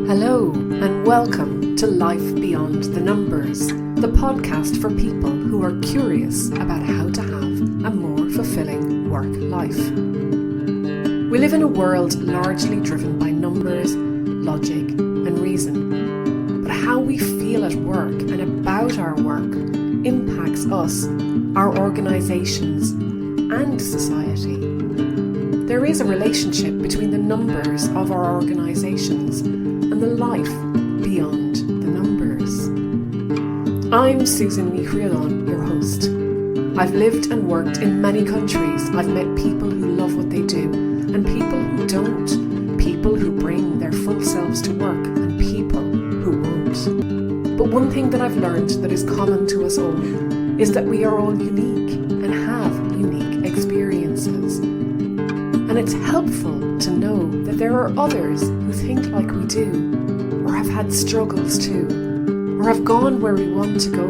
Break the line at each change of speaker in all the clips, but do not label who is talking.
Hello and welcome to Life Beyond the Numbers, the podcast for people who are curious about how to have a more fulfilling work life. We live in a world largely driven by numbers, logic and reason. But how we feel at work and about our work impacts us, our organisations and society. There is a relationship between the numbers of our organisations and the life beyond the numbers. I'm Susan Michrillon, your host. I've lived and worked in many countries. I've met people who love what they do and people who don't, people who bring their full selves to work and people who won't. But one thing that I've learned that is common to us all is that we are all unique and have unique experiences. And it's helpful to know that there are others who think like we do, or have had struggles too, or have gone where we want to go,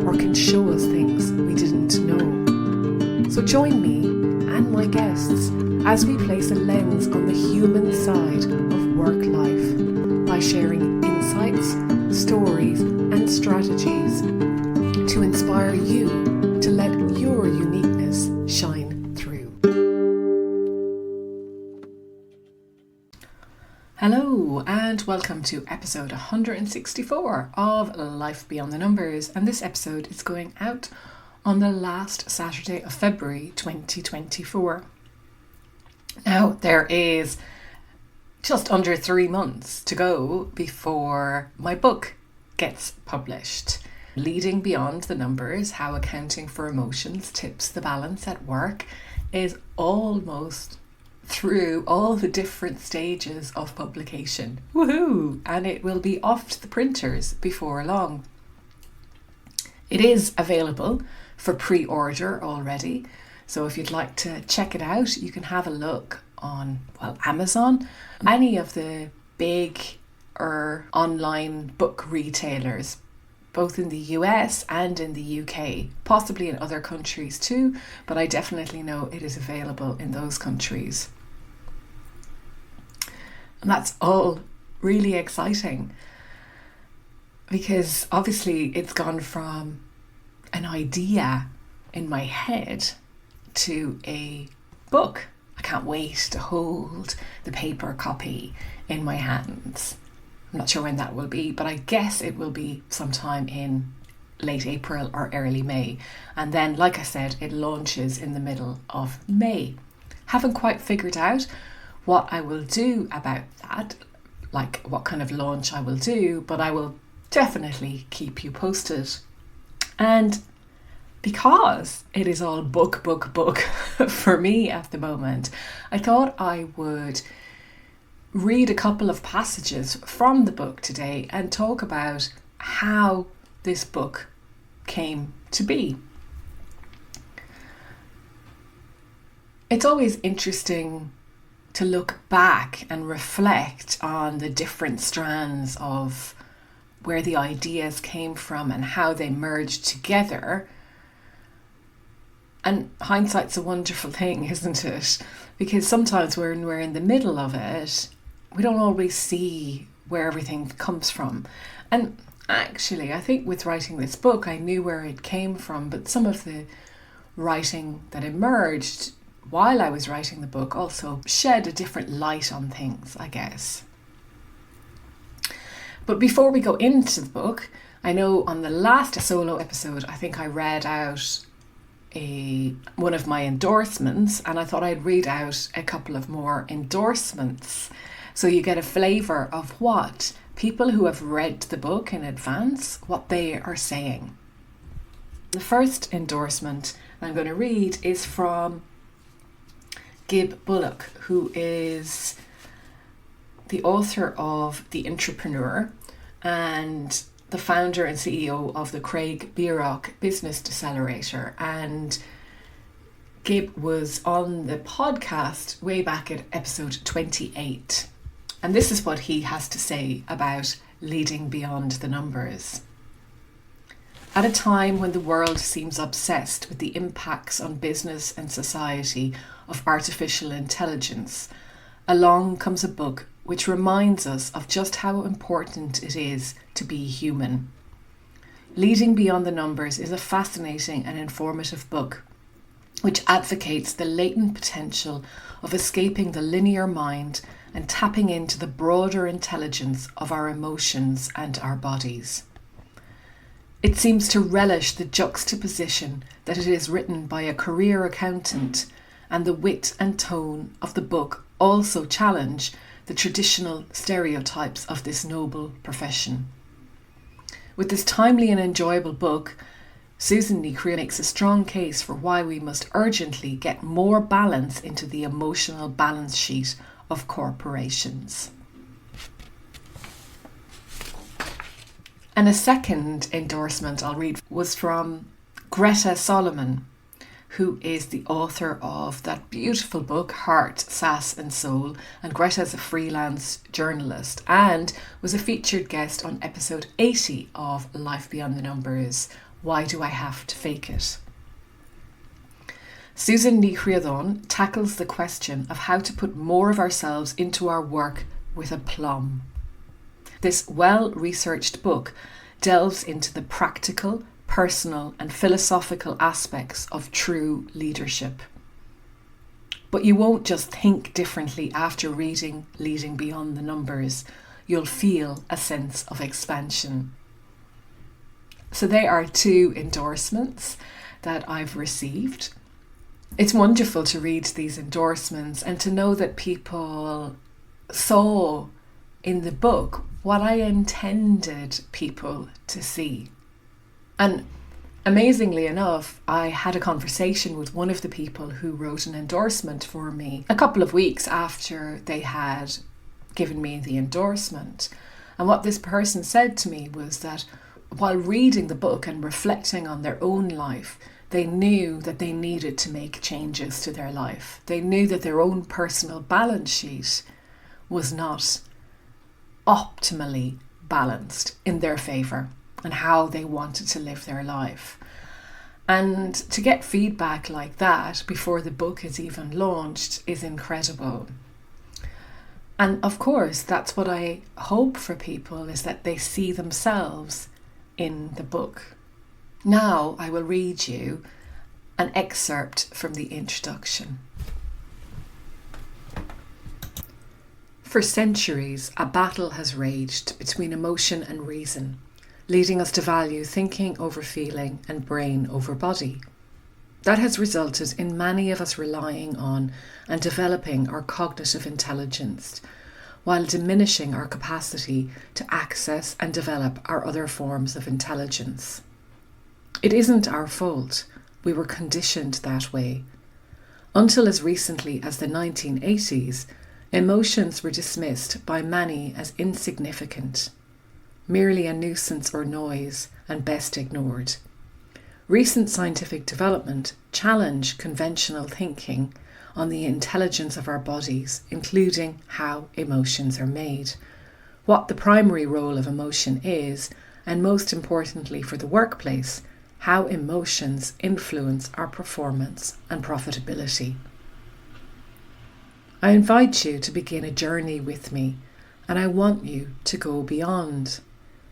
or can show us things we didn't know. So join me and my guests as we place a lens on the human side of work life by sharing insights, stories and strategies to inspire you to let your uniqueness shine through. Hello and welcome to episode 164 of Life Beyond the Numbers, and this episode is going out on the last Saturday of February 2024. Now there is just under 3 months to go before my book gets published. Leading Beyond the Numbers, How Accounting for Emotions Tips the Balance at Work is almost through all the different stages of publication. Woohoo! And it will be off to the printers before long. It is available for pre-order already, so if you'd like to check it out, you can have a look on, Amazon, any of the big or online book retailers, both in the US and in the UK, possibly in other countries too, but I definitely know it is available in those countries. And that's all really exciting because obviously it's gone from an idea in my head to a book. I can't wait to hold the paper copy in my hands. I'm not sure when that will be, but I guess it will be sometime in late April or early May. And then, like I said, it launches in the middle of May. Haven't quite figured out what I will do about that, like what kind of launch I will do, but I will definitely keep you posted. And because it is all book for me at the moment, I thought I would read a couple of passages from the book today and talk about how this book came to be. It's always interesting to look back and reflect on the different strands of where the ideas came from and how they merged together. And hindsight's a wonderful thing, isn't it? Because sometimes when we're in the middle of it, we don't always see where everything comes from. And actually, I think with writing this book, I knew where it came from, but some of the writing that emerged while I was writing the book also shed a different light on things, I guess. But before we go into the book, I know on the last solo episode, I think I read out one of my endorsements, and I thought I'd read out a couple of more endorsements so you get a flavour of what people who have read the book in advance, what they are saying. The first endorsement I'm going to read is from Gib Bullock, who is the author of The Entrepreneur and the founder and CEO of the Craig Bierach Business Decelerator. And Gib was on the podcast way back at episode 28. And this is what he has to say about leading beyond the numbers. At a time when the world seems obsessed with the impacts on business and society of artificial intelligence, along comes a book which reminds us of just how important it is to be human. Leading Beyond the Numbers is a fascinating and informative book which advocates the latent potential of escaping the linear mind and tapping into the broader intelligence of our emotions and our bodies. It seems to relish the juxtaposition that it is written by a career accountant, and the wit and tone of the book also challenge the traditional stereotypes of this noble profession. With this timely and enjoyable book, Susan Nikria makes a strong case for why we must urgently get more balance into the emotional balance sheet of corporations. And a second endorsement I'll read was from Greta Solomon, who is the author of that beautiful book, Heart, Sass and Soul. And Greta is a freelance journalist and was a featured guest on episode 80 of Life Beyond the Numbers, Why Do I Have to Fake It? Susan Nikria tackles the question of how to put more of ourselves into our work with aplomb. This well-researched book delves into the practical, personal and philosophical aspects of true leadership. But you won't just think differently after reading Leading Beyond the Numbers. You'll feel a sense of expansion. So there are 2 endorsements that I've received. It's wonderful to read these endorsements and to know that people saw in the book what I intended people to see. And amazingly enough, I had a conversation with one of the people who wrote an endorsement for me a couple of weeks after they had given me the endorsement. And what this person said to me was that while reading the book and reflecting on their own life, they knew that they needed to make changes to their life. They knew that their own personal balance sheet was not optimally balanced in their favour and how they wanted to live their life. And to get feedback like that before the book is even launched is incredible. And of course, that's what I hope for people, is that they see themselves in the book. Now I will read you an excerpt from the introduction. For centuries, a battle has raged between emotion and reason, leading us to value thinking over feeling and brain over body. That has resulted in many of us relying on and developing our cognitive intelligence, while diminishing our capacity to access and develop our other forms of intelligence. It isn't our fault. We were conditioned that way. Until as recently as the 1980s, emotions were dismissed by many as insignificant, merely a nuisance or noise, and best ignored. Recent scientific development challenged conventional thinking on the intelligence of our bodies, including how emotions are made, what the primary role of emotion is, and most importantly for the workplace, how emotions influence our performance and profitability. I invite you to begin a journey with me, and I want you to go beyond.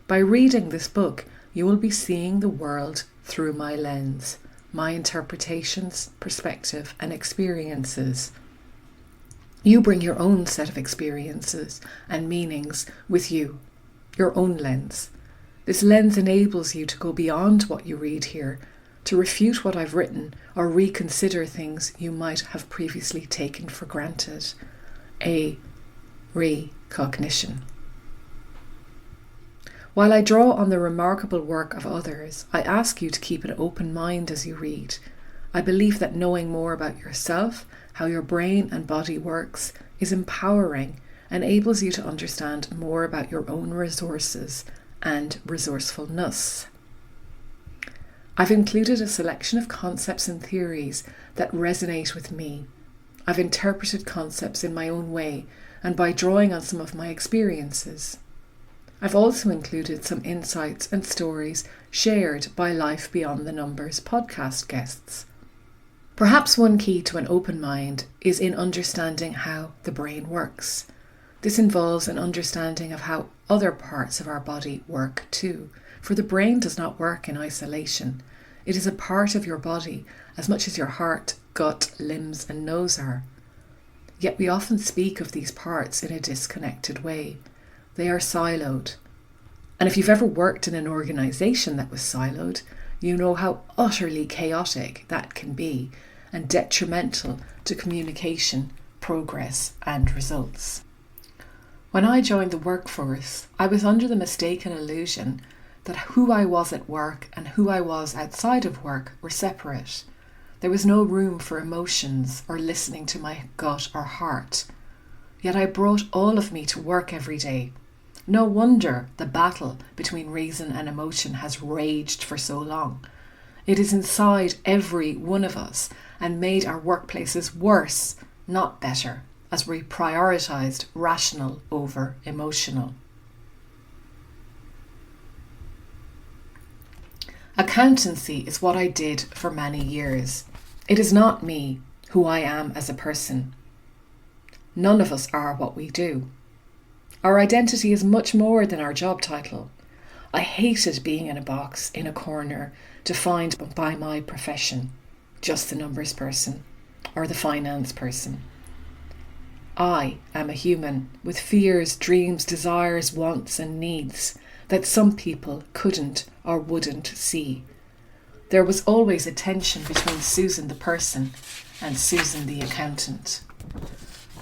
By reading this book, you will be seeing the world through my lens, my interpretations, perspective, and experiences. You bring your own set of experiences and meanings with you, your own lens. This lens enables you to go beyond what you read here, to refute what I've written or reconsider things you might have previously taken for granted. A recognition. While I draw on the remarkable work of others, I ask you to keep an open mind as you read. I believe that knowing more about yourself, how your brain and body works, is empowering and enables you to understand more about your own resources and resourcefulness. I've included a selection of concepts and theories that resonate with me. I've interpreted concepts in my own way and by drawing on some of my experiences. I've also included some insights and stories shared by Life Beyond the Numbers podcast guests. Perhaps one key to an open mind is in understanding how the brain works. This involves an understanding of how other parts of our body work too, for the brain does not work in isolation. It is a part of your body as much as your heart, gut, limbs and nose are. Yet we often speak of these parts in a disconnected way. They are siloed. And if you've ever worked in an organisation that was siloed, you know how utterly chaotic that can be and detrimental to communication, progress and results. When I joined the workforce, I was under the mistaken illusion that who I was at work and who I was outside of work were separate. There was no room for emotions or listening to my gut or heart. Yet I brought all of me to work every day. No wonder the battle between reason and emotion has raged for so long. It is inside every one of us and made our workplaces worse, not better, as we prioritised rational over emotional. Accountancy is what I did for many years. It is not me, who I am as a person. None of us are what we do. Our identity is much more than our job title. I hated being in a box, in a corner, defined by my profession, just the numbers person, or the finance person. I am a human with fears, dreams, desires, wants and needs that some people couldn't or wouldn't see. There was always a tension between Susan the person and Susan the accountant.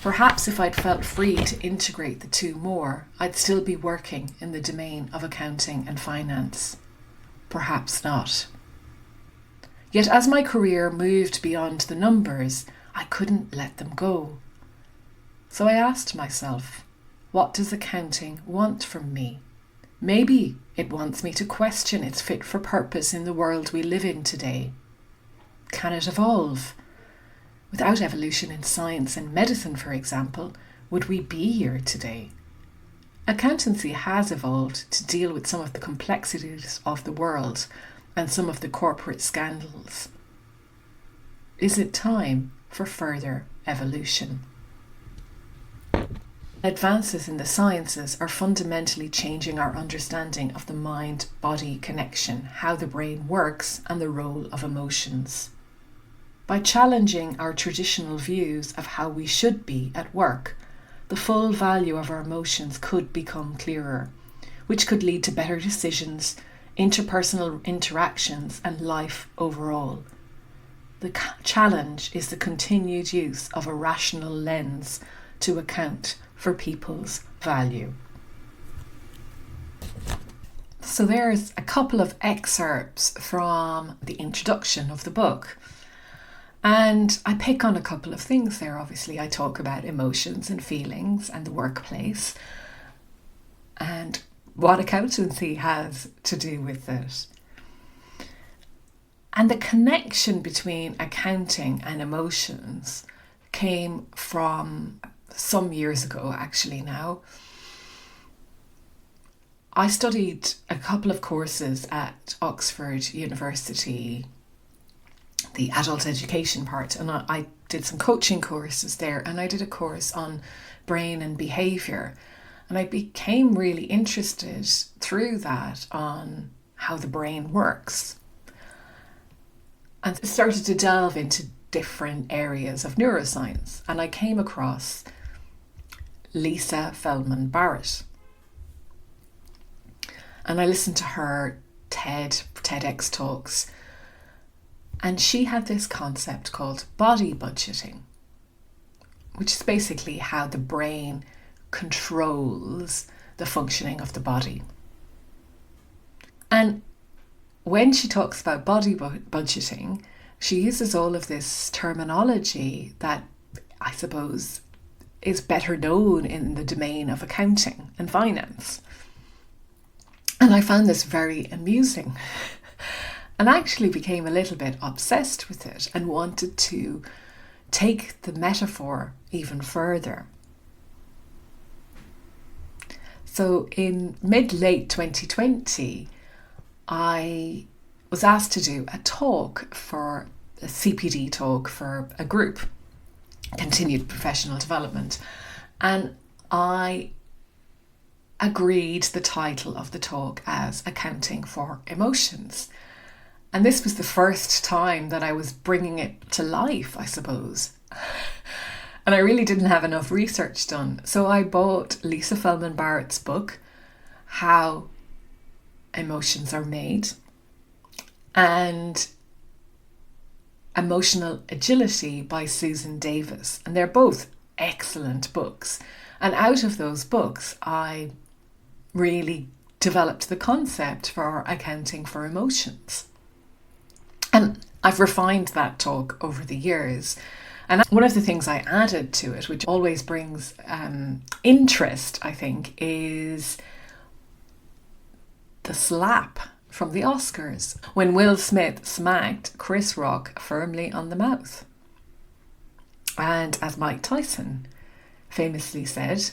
Perhaps if I'd felt free to integrate the two more, I'd still be working in the domain of accounting and finance. Perhaps not. Yet as my career moved beyond the numbers, I couldn't let them go. So I asked myself, what does accounting want from me? Maybe it wants me to question its fit for purpose in the world we live in today. Can it evolve? Without evolution in science and medicine, for example, would we be here today? Accountancy has evolved to deal with some of the complexities of the world and some of the corporate scandals. Is it time for further evolution? Advances in the sciences are fundamentally changing our understanding of the mind-body connection, how the brain works, and the role of emotions. By challenging our traditional views of how we should be at work, the full value of our emotions could become clearer, which could lead to better decisions, interpersonal interactions, and life overall. The challenge is the continued use of a rational lens to account for people's value. So there's a couple of excerpts from the introduction of the book. And I pick on a couple of things there. Obviously, I talk about emotions and feelings and the workplace and what accountancy has to do with it. And the connection between accounting and emotions came from some years ago, actually now. I studied a couple of courses at Oxford University, the adult education part, and I did some coaching courses there, and I did a course on brain and behaviour, and I became really interested through that on how the brain works and started to delve into different areas of neuroscience, and I came across Lisa Feldman Barrett, and I listened to her TEDx talks. And she had this concept called body budgeting, which is basically how the brain controls the functioning of the body. And when she talks about body budgeting, she uses all of this terminology that I suppose is better known in the domain of accounting and finance. And I found this very amusing. And actually became a little bit obsessed with it and wanted to take the metaphor even further. So in mid-late 2020, I was asked to do a CPD talk for a group, continued professional development. And I agreed the title of the talk as Accounting for Emotions. And this was the first time that I was bringing it to life, I suppose. And I really didn't have enough research done. So I bought Lisa Feldman Barrett's book, How Emotions Are Made, and Emotional Agility by Susan Davis. And they're both excellent books. And out of those books, I really developed the concept for accounting for emotions. And I've refined that talk over the years. And one of the things I added to it, which always brings interest, I think, is the slap from the Oscars when Will Smith smacked Chris Rock firmly on the mouth. And as Mike Tyson famously said,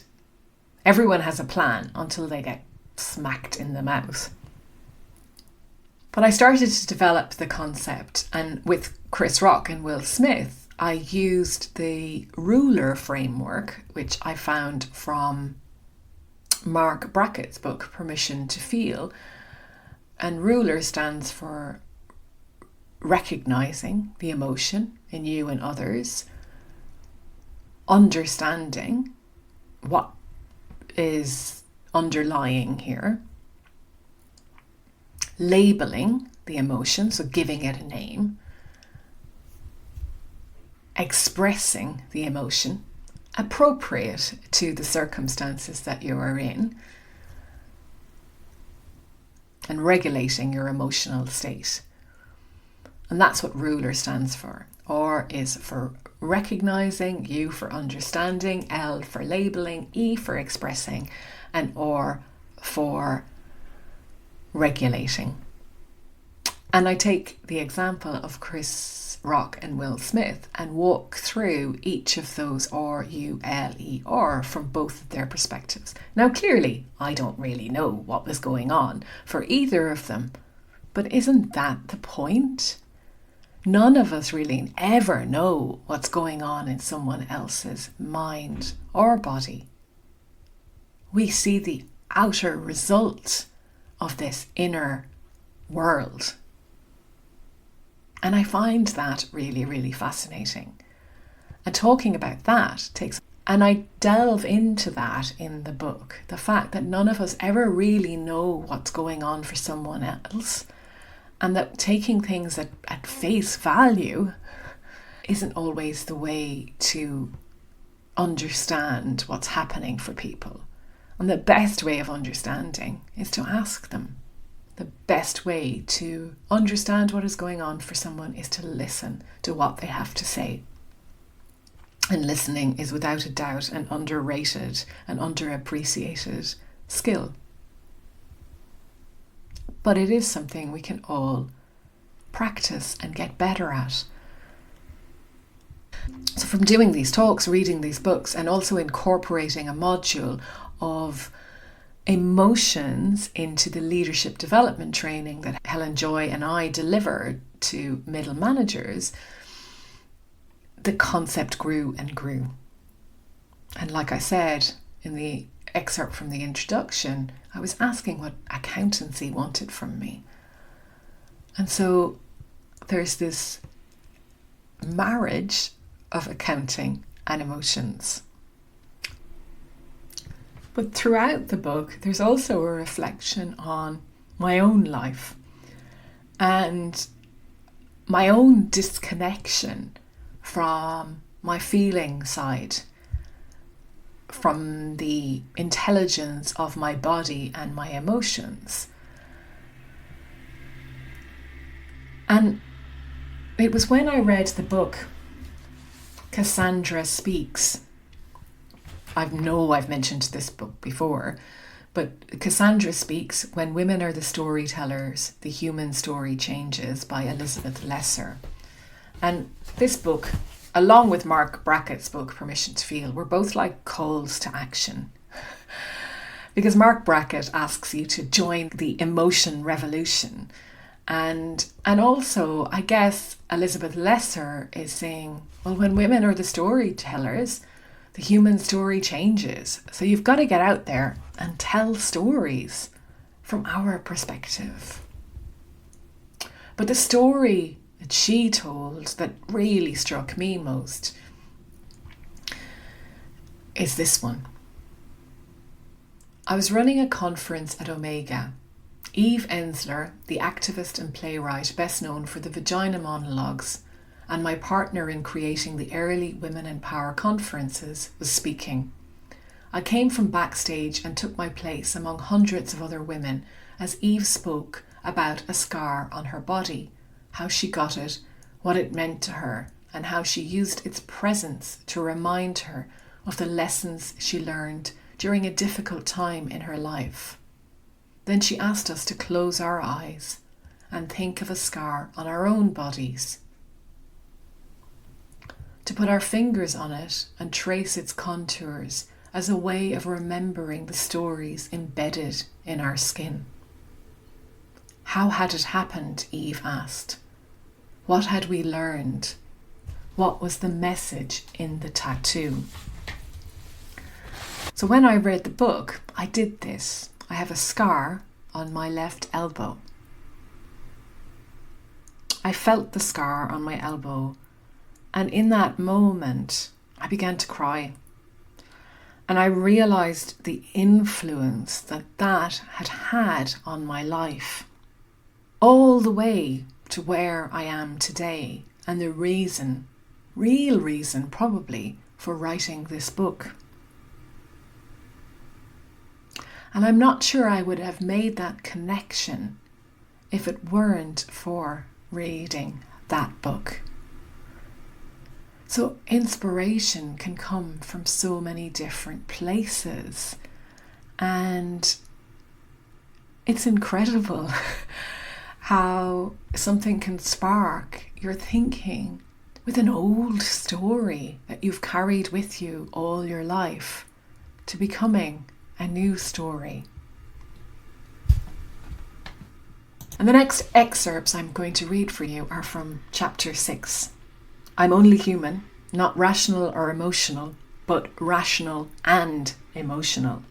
everyone has a plan until they get smacked in the mouth. But I started to develop the concept, and with Chris Rock and Will Smith, I used the ruler framework, which I found from Mark Brackett's book, Permission to Feel. And ruler stands for recognizing the emotion in you and others, understanding what is underlying here, labeling the emotion, so giving it a name, expressing the emotion appropriate to the circumstances that you are in, and regulating your emotional state. And that's what ruler stands for. R is for recognizing, U for understanding, L for labeling, E for expressing, and R for regulating. And I take the example of Chris Rock and Will Smith and walk through each of those R, U, L, E, R from both of their perspectives. Now, clearly, I don't really know what was going on for either of them, but isn't that the point? None of us really ever know what's going on in someone else's mind or body. We see the outer result of this inner world. And I find that really, really fascinating. And talking about that and I delve into that in the book, the fact that none of us ever really know what's going on for someone else, and that taking things at face value isn't always the way to understand what's happening for people. And the best way of understanding is to ask them. The best way to understand what is going on for someone is to listen to what they have to say. And listening is without a doubt an underrated and underappreciated skill. But it is something we can all practice and get better at. So from doing these talks, reading these books, and also incorporating a module of emotions into the leadership development training that Helen Joy and I delivered to middle managers, the concept grew and grew. And like I said in the excerpt from the introduction, I was asking what accountancy wanted from me. And so there's this marriage of accounting and emotions. But throughout the book, there's also a reflection on my own life and my own disconnection from my feeling side, from the intelligence of my body and my emotions. And it was when I read the book, Cassandra Speaks. I know I've mentioned this book before, but Cassandra Speaks, When Women Are the Storytellers, The Human Story Changes by Elizabeth Lesser. And this book, along with Mark Brackett's book, Permission to Feel, were both like calls to action. Because Mark Brackett asks you to join the emotion revolution. And also, I guess, Elizabeth Lesser is saying, well, when women are the storytellers, the human story changes. So you've got to get out there and tell stories from our perspective. But the story that she told that really struck me most is this one. I was running a conference at Omega. Eve Ensler, the activist and playwright best known for the Vagina Monologues, and my partner in creating the early Women in Power conferences, was speaking. I came from backstage and took my place among hundreds of other women as Eve spoke about a scar on her body, how she got it, what it meant to her, and how she used its presence to remind her of the lessons she learned during a difficult time in her life. Then she asked us to close our eyes and think of a scar on our own bodies, to put our fingers on it and trace its contours as a way of remembering the stories embedded in our skin. How had it happened? Eve asked. What had we learned? What was the message in the tattoo? So when I read the book, I did this. I have a scar on my left elbow. I felt the scar on my elbow, and in that moment, I began to cry. And I realized the influence that that had had on my life, all the way to where I am today, and the reason, real reason probably, for writing this book. And I'm not sure I would have made that connection if it weren't for reading that book. So inspiration can come from so many different places, and it's incredible how something can spark your thinking with an old story that you've carried with you all your life to becoming a new story. And the next excerpts I'm going to read for you are from chapter 6. I'm only human, not rational or emotional, but rational and emotional.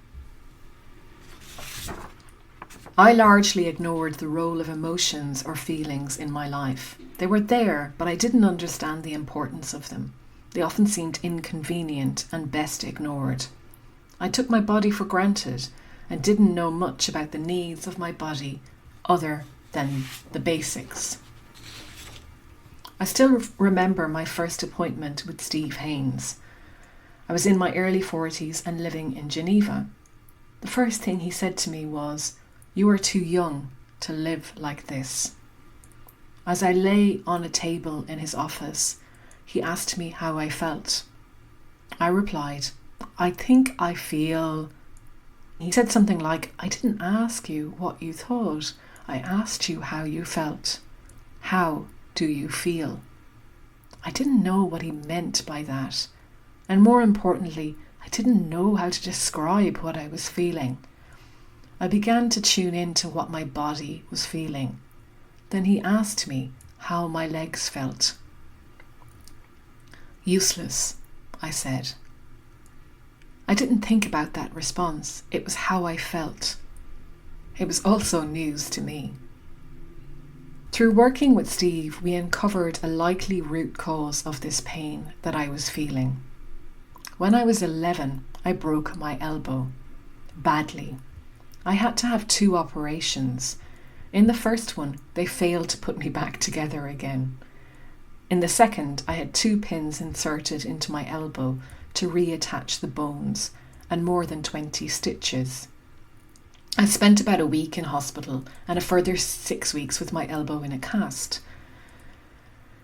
I largely ignored the role of emotions or feelings in my life. They were there, but I didn't understand the importance of them. They often seemed inconvenient and best ignored. I took my body for granted and didn't know much about the needs of my body other than the basics. I still remember my first appointment with Steve Haynes. I was in my early 40s and living in Geneva. The first thing he said to me was, "You are too young to live like this." As I lay on a table in his office, he asked me how I felt. I replied, "I think I feel..." He said something like, "I didn't ask you what you thought. I asked you how you felt. How do you feel?" I didn't know what he meant by that. And more importantly, I didn't know how to describe what I was feeling. I began to tune into what my body was feeling. Then he asked me how my legs felt. "Useless," I said. I didn't think about that response. It was how I felt. It was also news to me. Through working with Steve, we uncovered a likely root cause of this pain that I was feeling. When I was 11, I broke my elbow. Badly. I had to have 2 operations. In the first one, they failed to put me back together again. In the second, I had 2 pins inserted into my elbow to reattach the bones and more than 20 stitches. I spent about a week in hospital and a further 6 weeks with my elbow in a cast.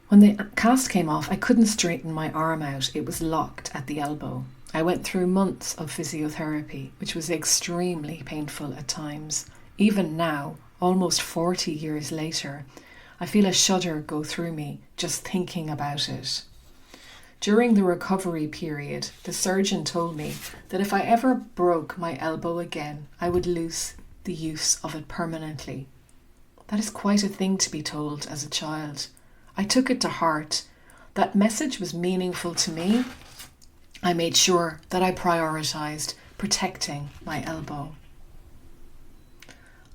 When the cast came off, I couldn't straighten my arm out. It was locked at the elbow. I went through months of physiotherapy, which was extremely painful at times. Even now, almost 40 years later, I feel a shudder go through me just thinking about it. During the recovery period, the surgeon told me that if I ever broke my elbow again, I would lose the use of it permanently. That is quite a thing to be told as a child. I took it to heart. That message was meaningful to me, I made sure that I prioritised protecting my elbow.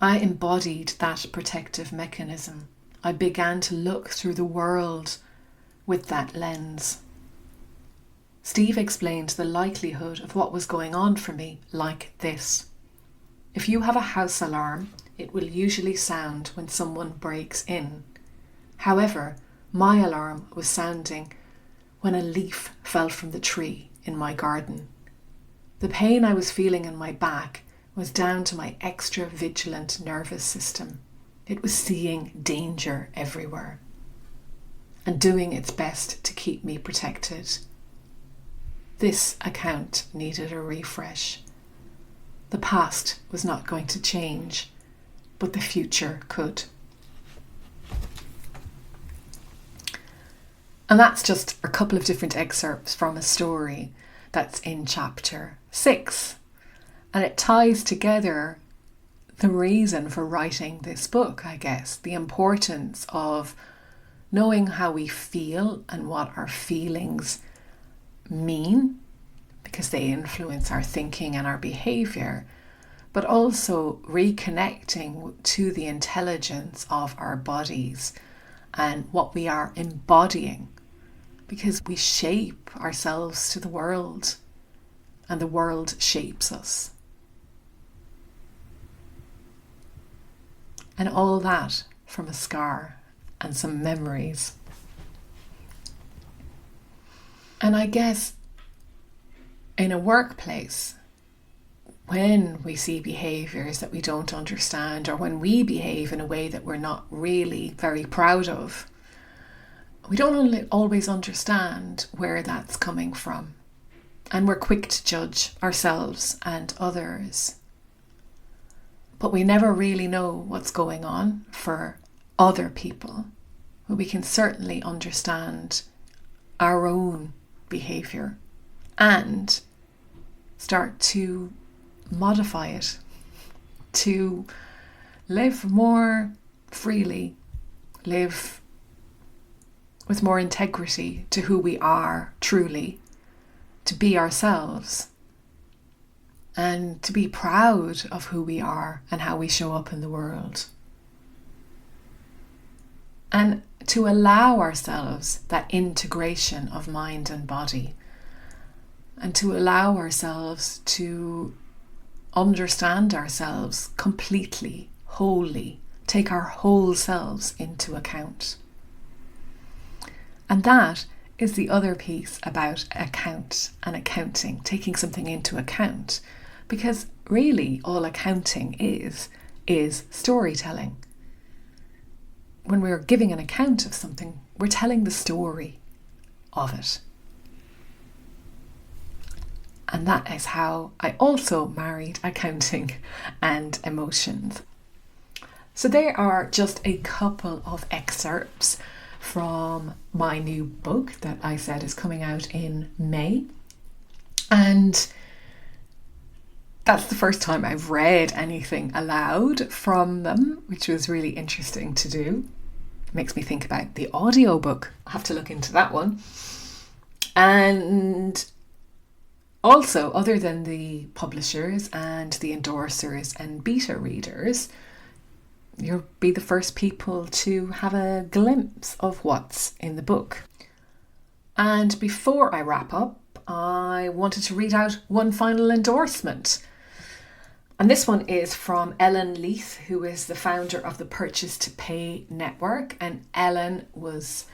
I embodied that protective mechanism. I began to look through the world with that lens. Steve explained the likelihood of what was going on for me like this. If you have a house alarm, it will usually sound when someone breaks in. However, my alarm was sounding when a leaf fell from the tree in my garden. The pain I was feeling in my back was down to my extra vigilant nervous system. It was seeing danger everywhere and doing its best to keep me protected. This account needed a refresh. The past was not going to change, but the future could. And that's just a couple of different excerpts from a story that's in chapter 6. And it ties together the reason for writing this book, I guess, the importance of knowing how we feel and what our feelings mean, because they influence our thinking and our behaviour, but also reconnecting to the intelligence of our bodies and what we are embodying, because we shape ourselves to the world and the world shapes us. And all that from a scar and some memories. And I guess in a workplace, when we see behaviours that we don't understand, or when we behave in a way that we're not really very proud of, we don't always understand where that's coming from. And we're quick to judge ourselves and others. But we never really know what's going on for other people. But we can certainly understand our own behaviour and start to modify it, to live more freely, live with more integrity to who we are truly, to be ourselves, and to be proud of who we are and how we show up in the world. And to allow ourselves that integration of mind and body, and to allow ourselves to understand ourselves completely, wholly, take our whole selves into account. And that is the other piece about account and accounting, taking something into account. Because really all accounting is storytelling. When we're giving an account of something, we're telling the story of it. And that is how I also married accounting and emotions. So there are just a couple of excerpts from my new book that I said is coming out in May. And that's the first time I've read anything aloud from them, which was really interesting to do. It makes me think about the audiobook. I'll have to look into that one. And also, other than the publishers and the endorsers and beta readers, you'll be the first people to have a glimpse of what's in the book. And before I wrap up, I wanted to read out one final endorsement. And this one is from Ellen Leith, who is the founder of the Purchase to Pay network. And Ellen was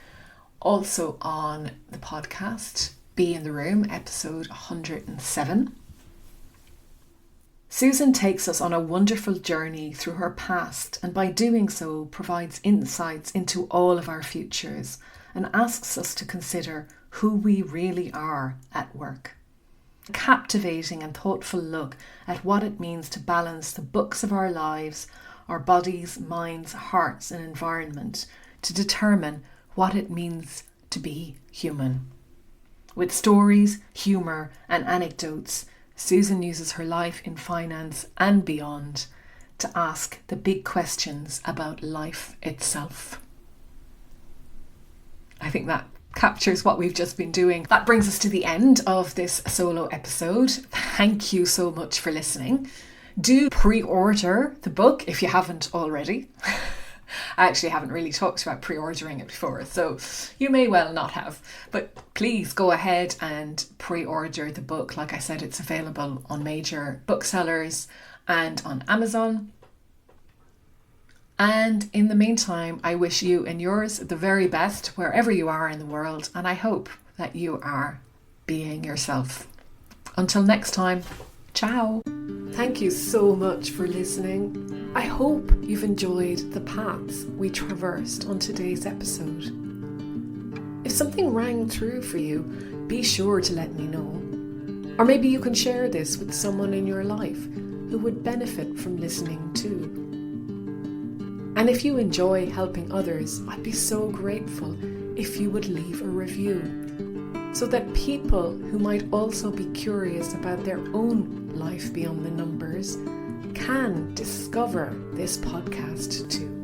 also on the podcast Be in the Room, episode 107. Susan takes us on a wonderful journey through her past, and by doing so provides insights into all of our futures and asks us to consider who we really are at work. A captivating and thoughtful look at what it means to balance the books of our lives, our bodies, minds, hearts and environment to determine what it means to be human. With stories, humour and anecdotes, Susan uses her life in finance and beyond to ask the big questions about life itself. I think that captures what we've just been doing. That brings us to the end of this solo episode. Thank you so much for listening. Do pre-order the book if you haven't already. I actually haven't really talked about pre-ordering it before, so you may well not have. But please go ahead and pre-order the book. Like I said, it's available on major booksellers and on Amazon. And in the meantime, I wish you and yours the very best wherever you are in the world, and I hope that you are being yourself. Until next time, ciao. Thank you so much for listening. I hope you've enjoyed the paths we traversed on today's episode. If something rang true for you, be sure to let me know. Or maybe you can share this with someone in your life who would benefit from listening too. And if you enjoy helping others, I'd be so grateful if you would leave a review, so that people who might also be curious about their own life beyond the numbers can discover this podcast too.